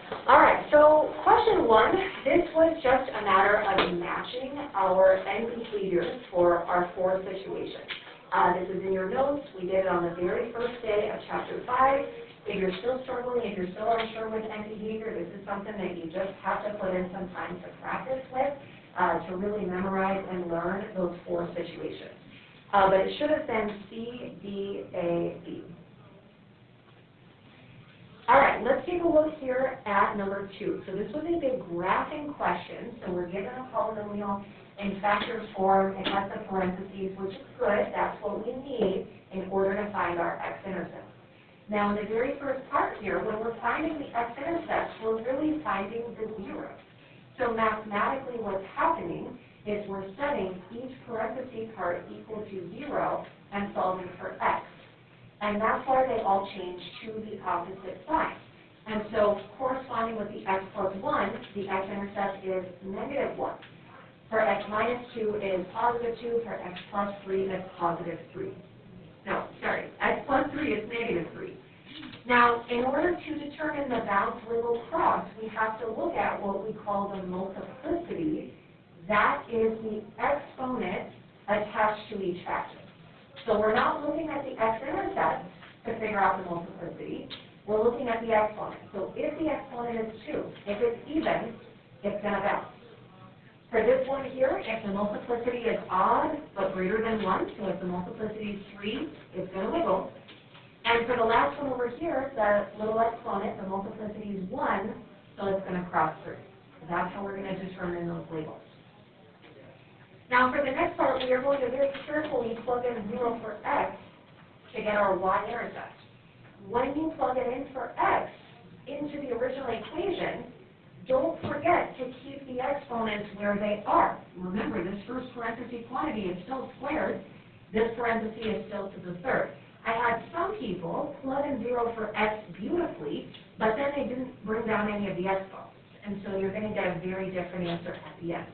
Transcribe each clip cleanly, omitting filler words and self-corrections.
All right, so question one, this was just a matter of matching our end behaviors for our four situations. This is in your notes. We did it on the very first day of chapter 5. If you're still struggling, if you're still unsure with end behavior, this is something that you just have to put in some time to practice with, to really memorize and learn those four situations. But it should have been C, D, A, B. All right, let's take a look here at number 2. So this was a big graphing question. So we're given a polynomial in factor form. It has the parentheses, which is good. That's what we need in order to find our x-intercept. Now, in the very first part here, when we're finding the x-intercept, we're really finding the zero. So mathematically what's happening is we're setting each parenthesis part equal to 0 and solving for x. And that's why they all change to the opposite sign. And so corresponding with the x plus 1, the x-intercept is negative 1. For x minus 2 is positive 2. For x plus 3 is positive 3. No, sorry, x plus 3 is negative 3. Now, in order to determine the bounce wiggle cross, we have to look at what we call the multiplicity. That is the exponent attached to each factor. So we're not looking at the x-intercept to figure out the multiplicity. We're looking at the exponent. So if the exponent is 2, if it's even, it's going to bounce. For this one here, if the multiplicity is odd but greater than 1, so if the multiplicity is 3, it's going to wiggle. And for the last one over here, the little exponent, the multiplicity is 1, so it's going to cross through. That's how we're going to determine those labels. Now for the next part, we are going to very carefully plug in 0 for x to get our y-intercept. When you plug it in for x into the original equation, don't forget to keep the exponents where they are. Remember, this first parenthesis quantity is still squared. This parenthesis is still to the third. I had some people plug in 0 for x beautifully, but then they didn't bring down any of the exponents. And so you're going to get a very different answer at the end.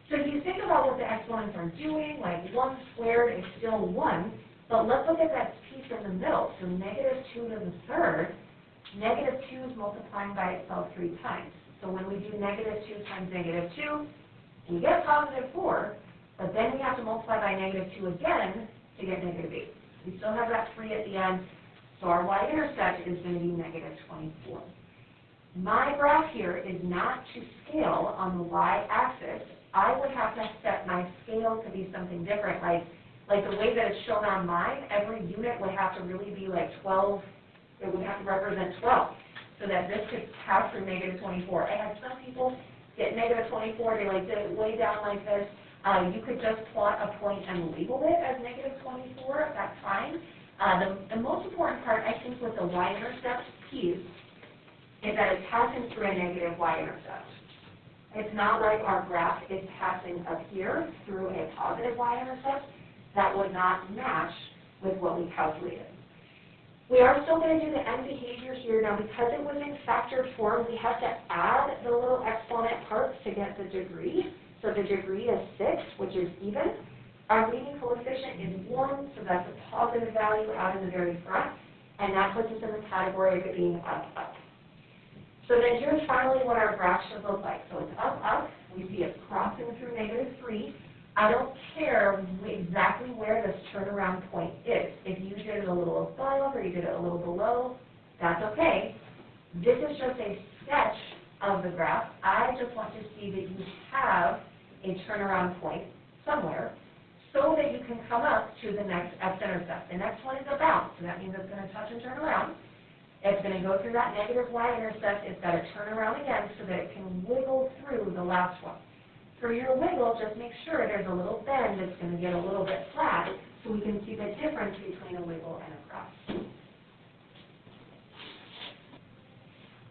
So if you think about what the exponents are doing, like 1 squared is still 1, but let's look at that piece in the middle. So negative 2 to the third, negative 2 is multiplying by itself 3 times. So when we do negative 2 times negative 2, we get positive 4, but then we have to multiply by negative 2 again to get negative 8. We still have that 3 at the end, so our y-intercept is going to be negative 24. My graph here is not to scale on the y-axis. I would have to set my scale to be something different, like the way that it's shown on mine. Every unit would have to really be like 12. It would have to represent 12, so that this could pass through negative 24. I had some people get negative 24. They did it way down like this. You could just plot a point and label it as negative 24. That's fine. The most important part, I think, with the y-intercept piece is that it's passing through a negative y-intercept. It's not like our graph is passing up here through a positive y-intercept. That would not match with what we calculated. We are still going to do the end behavior here. Now, because it was in factored form, we have to add the little exponent parts to get the degree. So the degree is 6, which is even. Our leading coefficient is 1, so that's a positive value out in the very front. And that puts us in the category of it being up, up. So then here's finally what our graph should look like. So it's up, up. We see it crossing through negative 3. I don't care exactly where this turnaround point is. If you did it a little above or you did it a little below, that's okay. This is just a sketch of the graph. I just want to see that you have a turnaround point somewhere so that you can come up to the next x-intercept. The next one is a bounce, so that means it's going to touch and turn around. It's going to go through that negative y-intercept. It's got to turn around again so that it can wiggle through the last one. For your wiggle, just make sure there's a little bend that's going to get a little bit flat so we can see the difference between a wiggle and a cross.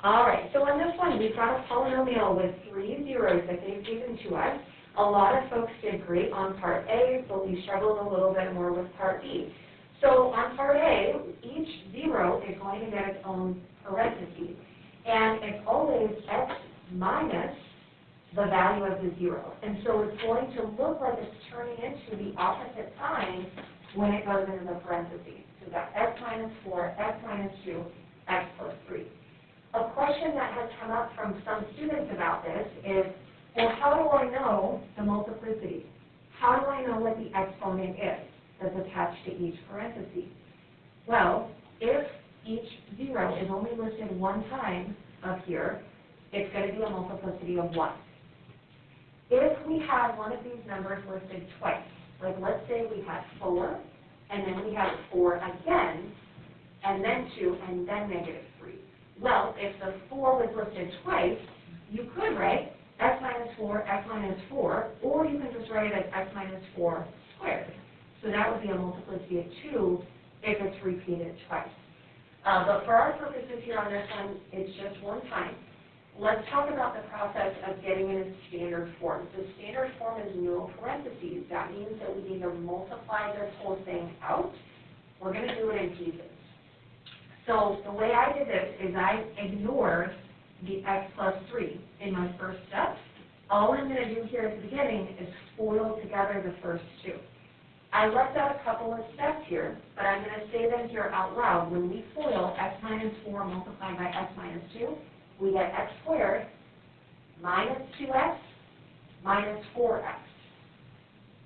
All right, so on this one, we've got a polynomial with 3 zeros that they've given to us. A lot of folks did great on part A, but we struggled a little bit more with part B. So on part A, each 0 is going to get its own parentheses. And it's always x minus the value of the 0. And so it's going to look like it's turning into the opposite sign when it goes into the parentheses. So we've got x minus 4, x minus 2, x plus 3. A question question that has come up from some students about this is, well, how do I know the multiplicity? How do I know what the exponent is that's attached to each parenthesis? Well, if each zero is only listed one time up here, it's going to be a multiplicity of 1. If we have one of these numbers listed twice, like let's say we had 4, and then we had 4 again, and then 2, and then -3. Well, if the 4 was listed twice, you could write x minus 4, x minus 4, or you can just write it as x minus 4 squared. So that would be a multiplicity of 2 if it's repeated twice. But for our purposes here on this one, it's just one time. Let's talk about the process of getting it in standard form. The standard form is no parentheses. That means that we need to multiply this whole thing out. We're going to do it in pieces. So the way I did this is I ignored the x plus 3 in my first step. All I'm going to do here at the beginning is FOIL together the first two. I left out a couple of steps here, but I'm going to say them here out loud. When we FOIL x minus 4 multiplied by x minus 2, we get x squared minus 2x minus 4x.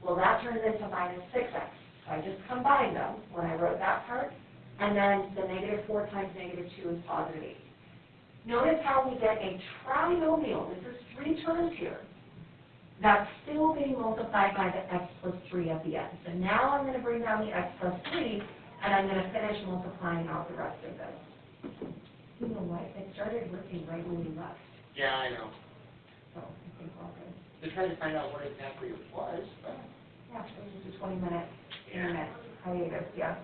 Well, that turns into minus 6x. So I just combined them when I wrote that part, and then the -4 times -2 is positive 8. Notice how we get a trinomial. This is 3 terms here. That's still being multiplied by the x plus 3 at the end. So now I'm going to bring down the x plus 3, and I'm going to finish multiplying out the rest of this. You know what? It started working right when we left. Yeah, I know. So I think we're all good. They're trying to find out what exactly it was. But Yeah, it was just a 20-minute internet hiatus. Yeah.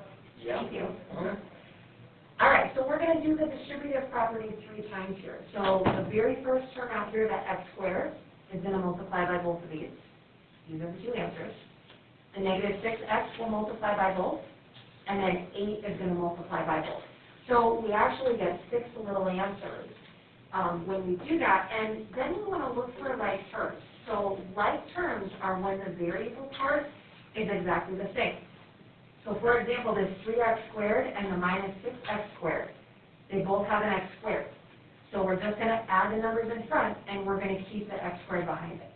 yeah. Thank you. Uh-huh. All right, so we're going to do the distributive property 3 times here. So the very first term out here, that x squared, is going to multiply by both of these. These are the two answers. The -6x will multiply by both, and then 8 is going to multiply by both. So we actually get 6 little answers when we do that, and then we want to look for like terms. So like terms are when the variable part is exactly the same. So for example, this 3x squared and the -6x squared, they both have an x squared. So we're just going to add the numbers in front, and we're going to keep the x squared behind it.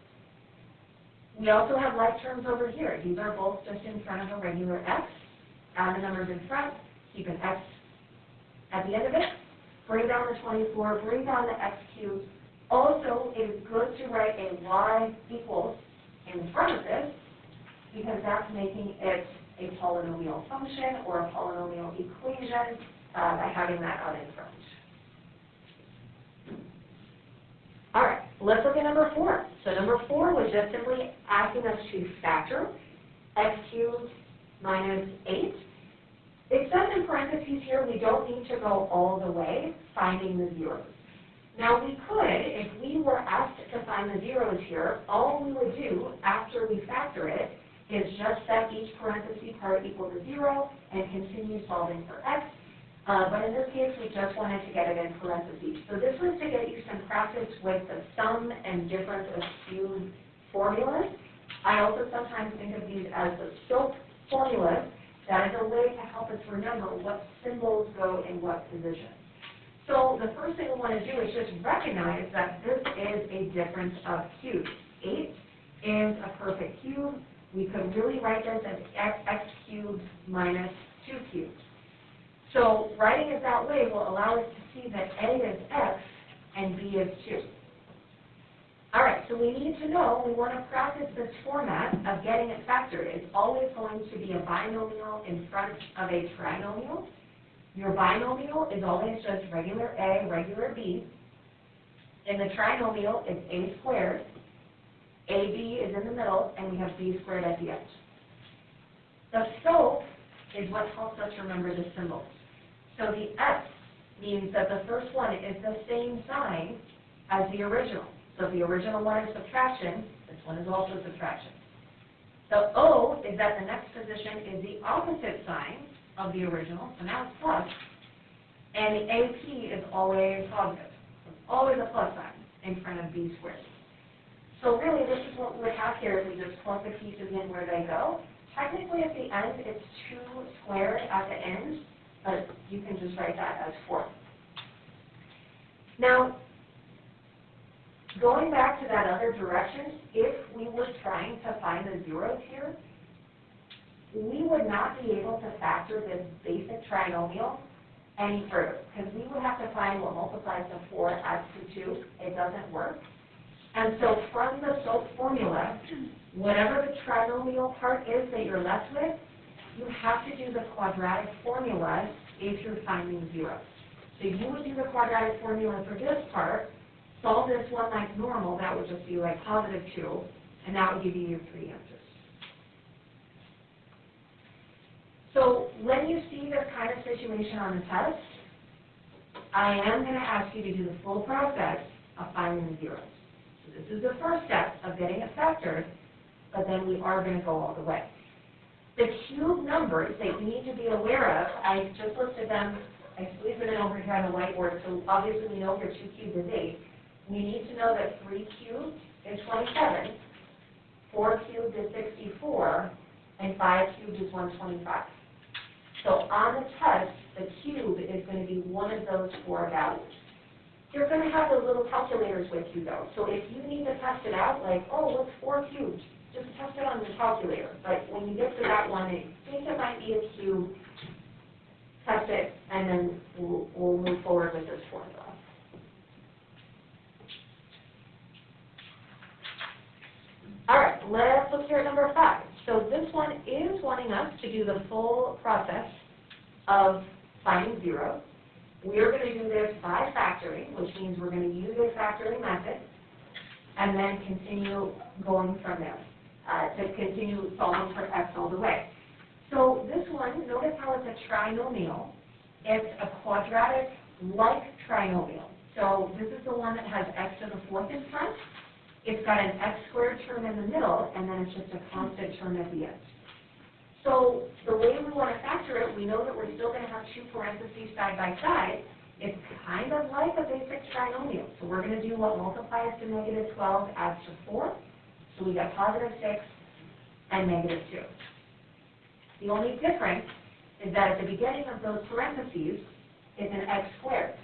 We also have like terms over here. These are both just in front of a regular x. Add the numbers in front, keep an x at the end of it. Bring down the 24, bring down the x cubed. Also, it is good to write a y equals in front of this, because that's making it a polynomial function or a polynomial equation by having that out in front. All right, let's look at number 4. So number 4 was just simply asking us to factor x cubed minus 8. It says in parentheses here we don't need to go all the way finding the zeros. Now we could, if we were asked to find the zeros here, all we would do after we factor it is just set each parenthesis part equal to 0 and continue solving for x. But in this case, we just wanted to get it in parentheses. So this was to get you some practice with the sum and difference of cubed formulas. I also sometimes think of these as the SOAP formulas. That is a way to help us remember what symbols go in what position. So the first thing we want to do is just recognize that this is a difference of cubes. 8 is a perfect cube. We could really write this as x cubed minus 2 cubed. So writing it that way will allow us to see that A is x and B is 2. All right, so we need to know, we want to practice this format of getting it factored. It's always going to be a binomial in front of a trinomial. Your binomial is always just regular A, regular B. In the trinomial, it's A squared. AB is in the middle, and we have B squared at the end. The SOAP is what helps us remember the symbols. So the X means that the first one is the same sign as the original. So if the original one is subtraction, this one is also subtraction. The O is that the next position is the opposite sign of the original, so now it's plus. And the AP is always positive. So it's always a plus sign in front of B squared. So really, this is what we would have here if we just plug the pieces in where they go. Technically, at the end, it's 2 squared at the end, but you can just write that as 4. Now, going back to that other direction, if we were trying to find the zeros here, we would not be able to factor this basic trinomial any further, because we would have to find what multiplies to 4 adds to 2. It doesn't work. And so from the SOAP formula, whatever the trinomial part is that you're left with, you have to do the quadratic formula if you're finding zeros. So you would do the quadratic formula for this part, solve this one like normal, that would just be like positive 2, and that would give you your 3 answers. So when you see this kind of situation on the test, I am going to ask you to do the full process of finding the zeros. So this is the first step of getting it factored, but then we are going to go all the way. The cube numbers that you need to be aware of, I just listed them, I squeezed them in over here on the whiteboard, so obviously we know here 2 cubed is 8. We need to know that 3 cubed is 27, 4 cubed is 64, and 5 cubed is 125. So on the test, the cube is going to be one of those 4 values. You're going to have those little calculators with you, though. So if you need to test it out, like, oh, what's 4 cubed? Just test it on your calculator. But when you get to that one, I think it might be a cube. Test it, and then we'll move forward with this formula. All right, let's look here at number 5. So this one is wanting us to do the full process of finding zeros. We are going to do this by factoring, which means we're going to use a factoring method, and then continue going from there, to continue solving for x all the way. So this one, notice how it's a trinomial. It's a quadratic-like trinomial. So this is the one that has x to the 4th in front. It's got an x squared term in the middle, and then it's just a constant term at the end. So the way we want to factor it, we know that we're still going to have 2 parentheses side by side. It's kind of like a basic trinomial. So we're going to do what multiplies to negative 12 adds to 4. So we got positive 6 and negative 2. The only difference is that at the beginning of those parentheses is an x squared.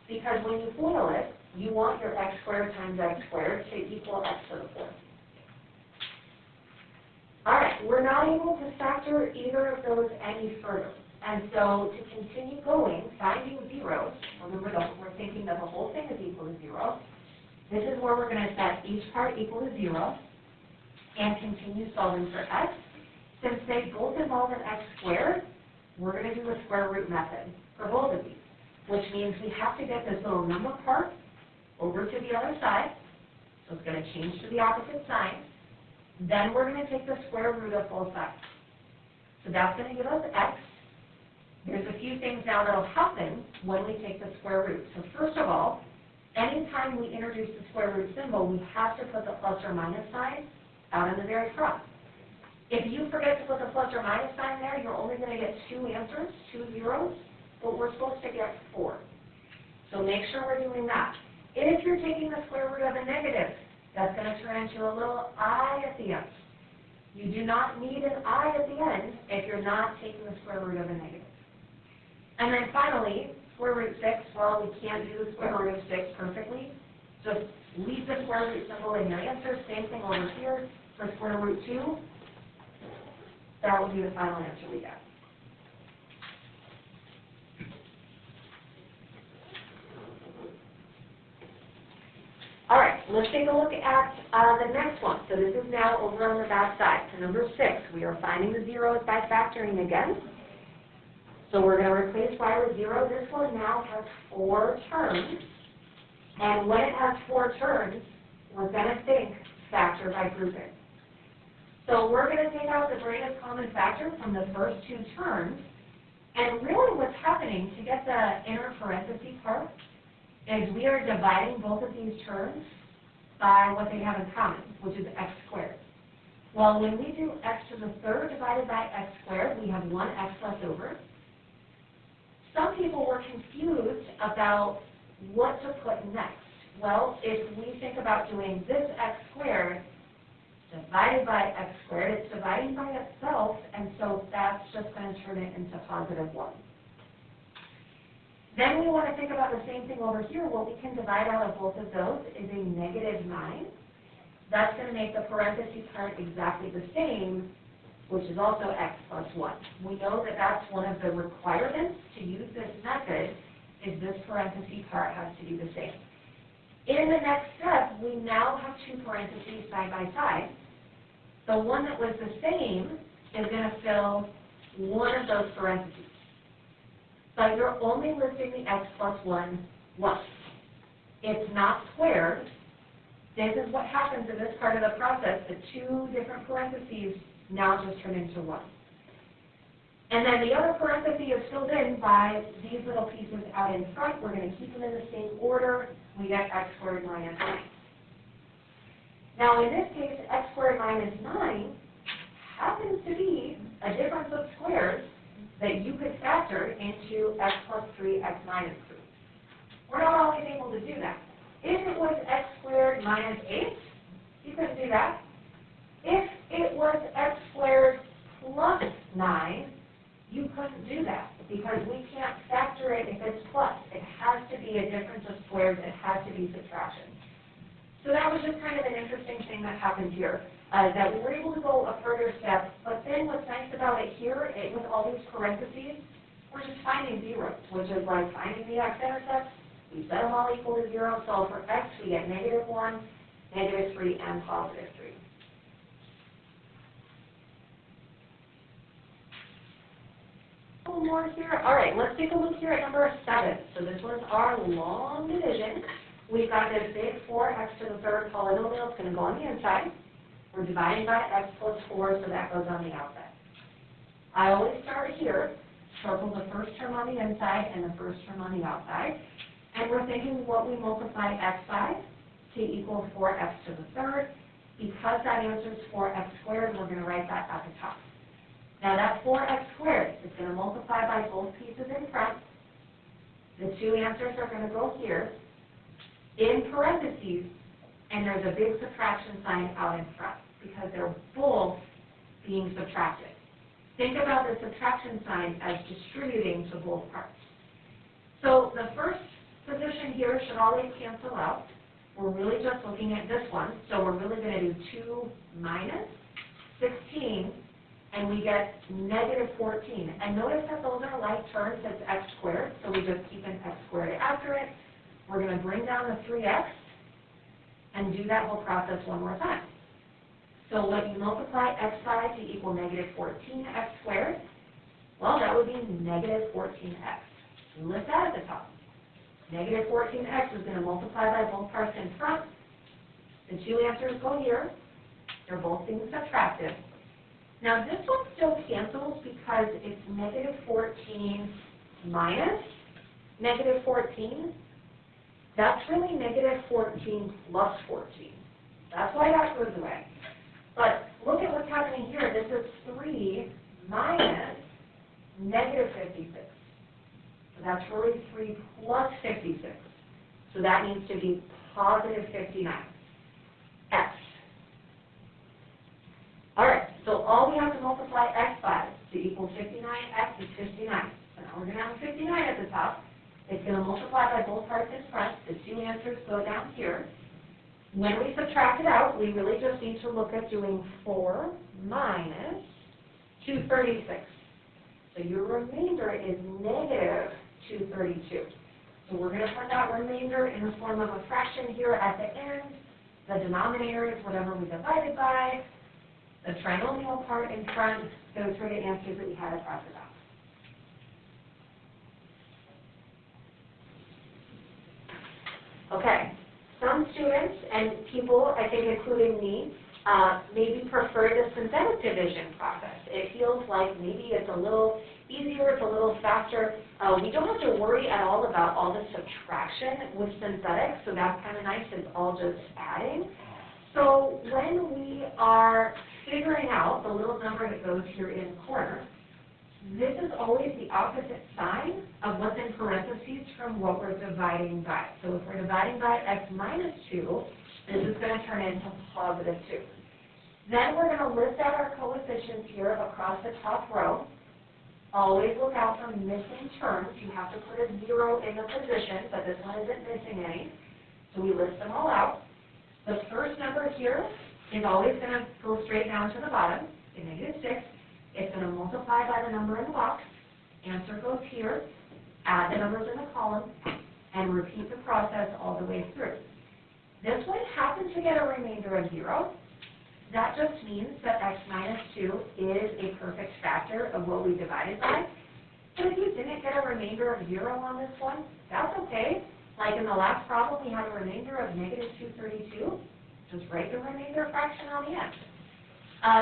Because when you FOIL it, you want your x squared times x squared to equal x to the 4th. All right, we're not able to factor either of those any further. And so to continue going, finding zeros, remember we're thinking that the whole thing is equal to 0. This is where we're going to set each part equal to 0 and continue solving for x. Since they both involve an x squared, we're going to do the square root method for both of these, which means we have to get this little number part over to the other side. So it's going to change to the opposite sign. Then we're going to take the square root of both sides. So that's going to give us x. There's a few things now that will happen when we take the square root. So first of all, anytime we introduce the square root symbol, we have to put the plus or minus sign out in the very front. If you forget to put the plus or minus sign there, you're only going to get 2 answers, 2 zeros, but we're supposed to get 4. So make sure we're doing that. If you're taking the square root of a negative, that's going to turn into a little I at the end. You do not need an I at the end if you're not taking the square root of a negative. And then finally, square root 6, well, we can't do the square root of 6 perfectly. Just leave the square root symbol in your answer. Same thing over here for square root 2. That will be the final answer we get. All right, let's take a look at the next one. So this is now over on the back side. So number 6, we are finding the zeros by factoring again. So we're going to replace y with 0. This one now has 4 terms. And when it has 4 terms, we're going to think factor by grouping. So we're going to take out the greatest common factor from the first 2 terms. And really what's happening to get the inner parenthesis part is we are dividing both of these terms by what they have in common, which is x squared. Well, when we do x to the 3rd divided by x squared, we have 1x left over. Some people were confused about what to put next. Well, if we think about doing this x squared divided by x squared, it's dividing by itself, and so that's just going to turn it into positive 1. Then we want to think about the same thing over here. What we can divide out of both of those is a -9. That's going to make the parentheses part exactly the same, which is also x plus 1. We know that that's one of the requirements to use this method, is this parentheses part has to do the same. In the next step, we now have two parentheses side by side. The one that was the same is going to fill one of those parentheses. But you're only listing the x plus 1 once. It's not squared. This is what happens in this part of the process. The two different parentheses now just turn into 1. And then the other parenthesis is filled in by these little pieces out in front. We're going to keep them in the same order. We get x squared minus 9. Now in this case, x squared minus 9 happens to be a difference of squares that you could factor into x plus 3, x minus 3. We're not always able to do that. If it was x squared minus 8, you couldn't do that. If it was x squared plus 9, you couldn't do that because we can't factor it if it's plus. It has to be a difference of squares. It has to be subtraction. So that was just kind of an interesting thing that happened here, that we were able to go a further step. But then what's nice about it here, with all these parentheses, we're just finding zeros, which is like finding the x-intercepts. We set them all equal to 0. So for x, we get -1, -3, and +3. A little more here. All right, let's take a look here at number 7. So this was our long division. We've got this big 4x to the third polynomial. It's going to go on the inside. We're dividing by x plus 4, so that goes on the outside. I always start here, circle the first term on the inside and the first term on the outside. And we're thinking what we multiply x by to equal 4x to the third. Because that answers 4x squared, we're going to write that at the top. Now that 4x squared is going to multiply by both pieces in front. The two answers are going to go here in parentheses, and there's a big subtraction sign out in front because they're both being subtracted. Think about the subtraction sign as distributing to both parts. So the first position here should always cancel out. We're really just looking at this one, so we're really going to do 2 minus 16, and we get -14. And notice that those are like terms, it's x squared, so we just keep an x squared after it. We're going to bring down the 3x and do that whole process one more time. So what you multiply x by to equal -14x squared, well, that would be -14x. List that at the top. -14x is going to multiply by both parts in front. The two answers go here. They're both being subtracted. Now this one still cancels because it's -14 minus -14. That's really -14 plus 14. That's why that goes away. But look at what's happening here. This is 3 minus -56. So that's really 3 plus 56. So that needs to be +59. X. All right, so all we have to multiply x by to equal 59, x is 59. So now we're going to have 59 at the top. It's going to multiply by both parts in front. The two answers go down here. When we subtract it out, we really just need to look at doing 4 minus 236. So your remainder is -232. So we're going to put that remainder in the form of a fraction here at the end. The denominator is whatever we divided by. The trinomial part in front goes for the answers that we had across the top. Okay, some students and people, I think including me, maybe prefer the synthetic division process. It feels like maybe it's a little easier, it's a little faster. We don't have to worry at all about all the subtraction with synthetics, so that's kind of nice. It's all just adding. So when we are figuring out the little number that goes here in the corner, this is always the opposite sign of what's in parentheses from what we're dividing by. So if we're dividing by x minus 2, this is going to turn into +2. Then we're going to list out our coefficients here across the top row. Always look out for missing terms. You have to put a 0 in the position, but this one isn't missing any. So we list them all out. The first number here is always going to go straight down to the bottom, in -6. It's going to multiply by the number in the box. Answer goes here. Add the numbers in the column, and repeat the process all the way through. This one happens to get a remainder of 0. That just means that x minus 2 is a perfect factor of what we divided by. But if you didn't get a remainder of 0 on this one, that's okay. Like in the last problem, we had a remainder of -232. Just write the remainder fraction on the end.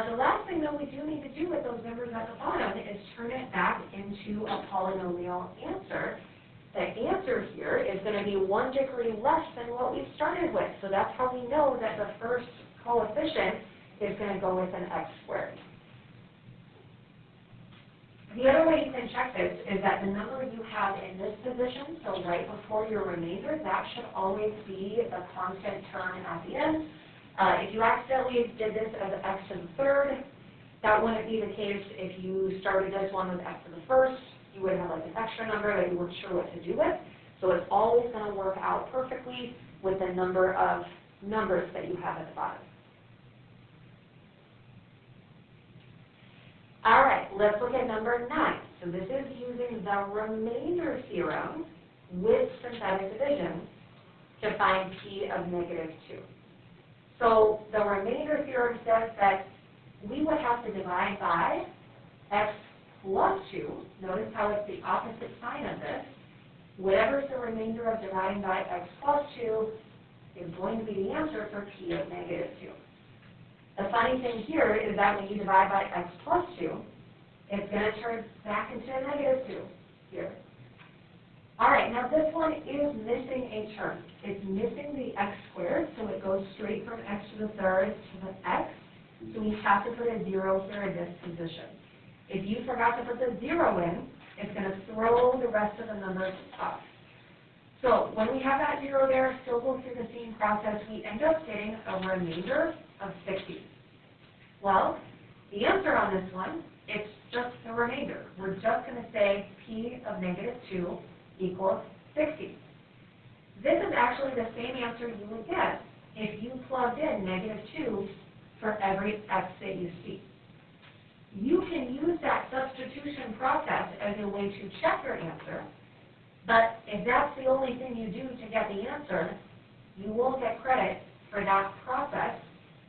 The last thing that we do need to do with those numbers at the bottom is turn it back into a polynomial answer. The answer here is going to be 1 degree less than what we started with. So that's how we know that the first coefficient is going to go with an x squared. The other way you can check this is that the number you have in this position, so right before your remainder, that should always be a constant term at the end. If you accidentally did this as x to the third, that wouldn't be the case. If you started this one with x to the first, you would have like an extra number that you weren't sure what to do with. So it's always going to work out perfectly with the number of numbers that you have at the bottom. All right, let's look at number 9. So this is using the remainder theorem with synthetic division to find p of -2. So the remainder theorem says that we would have to divide by x plus 2. Notice how it's the opposite sign of this. Whatever's the remainder of dividing by x plus 2 is going to be the answer for p of -2. The funny thing here is that when you divide by x plus 2, it's going to turn back into a -2 here. All right, now this one is missing a term. It's missing the x squared, so it goes straight from x to the third to the x. So we have to put a 0 here in this position. If you forgot to put the 0 in, it's going to throw the rest of the numbers off. So when we have that 0 there, still go through the same process, we end up getting a remainder of 60. Well, the answer on this one, it's just the remainder. We're just going to say p of -2 equals 60. This is actually the same answer you would get if you plugged in -2 for every x that you see. You can use that substitution process as a way to check your answer, but if that's the only thing you do to get the answer, you won't get credit for that process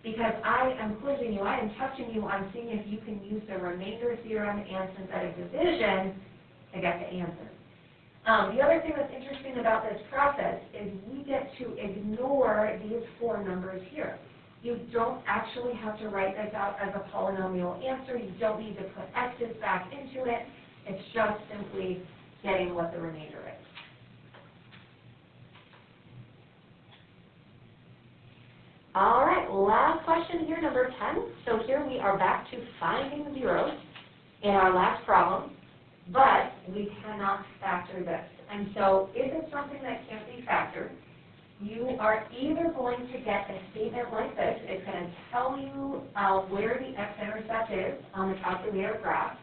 because I am quizzing you, I am testing you on seeing if you can use the remainder theorem and synthetic division to get the answer. The other thing that's interesting about this process is we get to ignore these 4 numbers here. You don't actually have to write this out as a polynomial answer. You don't need to put x's back into it. It's just simply getting what the remainder is. All right, last question here, number 10. So here we are back to finding zeros in our last problem, but we cannot factor this. And so if it's something that can't be factored, you are either going to get a statement like this. It's going to tell you where the x-intercept is on the calculator graph,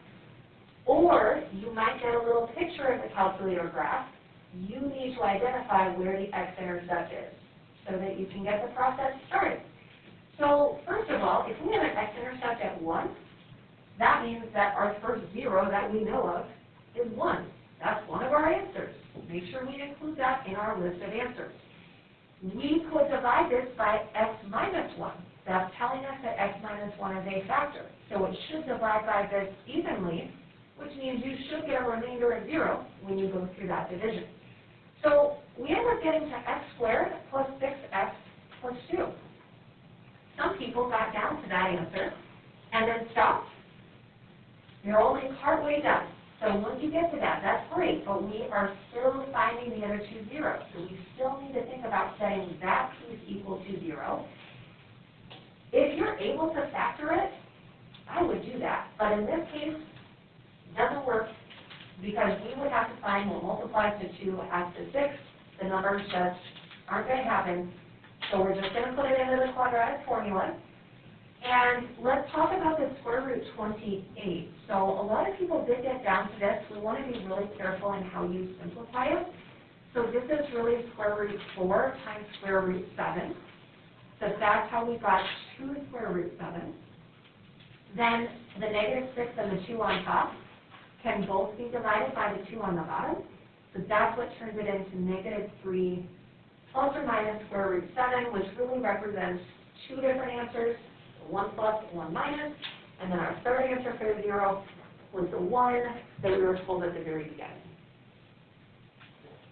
or you might get a little picture of the calculator graph. You need to identify where the x-intercept is so that you can get the process started. So first of all, if we have an x-intercept at 1, that means that our first 0 that we know of is 1. That's one of our answers. Make sure we include that in our list of answers. We could divide this by x minus 1. That's telling us that x minus 1 is a factor. So it should divide by this evenly, which means you should get a remainder of 0 when you go through that division. So we end up getting to x squared plus 6x plus 2. Some people got down to that answer and then stopped. You're only partway done. So once you get to that, that's great, but we are still finding the other 2 zeros. So we still need to think about setting that piece equal to 0. If you're able to factor it, I would do that. But in this case, it doesn't work because we would have to find what multiplies to 2 adds to 6. The numbers just aren't going to happen. So we're just going to put it into the quadratic formula. And let's talk about the square root 28. So a lot of people did get down to this. We want to be really careful in how you simplify it. So this is really square root 4 times square root 7. So that's how we got 2 square root 7. Then the negative 6 and the 2 on top can both be divided by the 2 on the bottom. So that's what turns it into negative 3 plus or minus square root 7, which really represents two different answers, 1 plus, 1 minus, and then our third answer for the 0 was the 1 that we were told at the very beginning.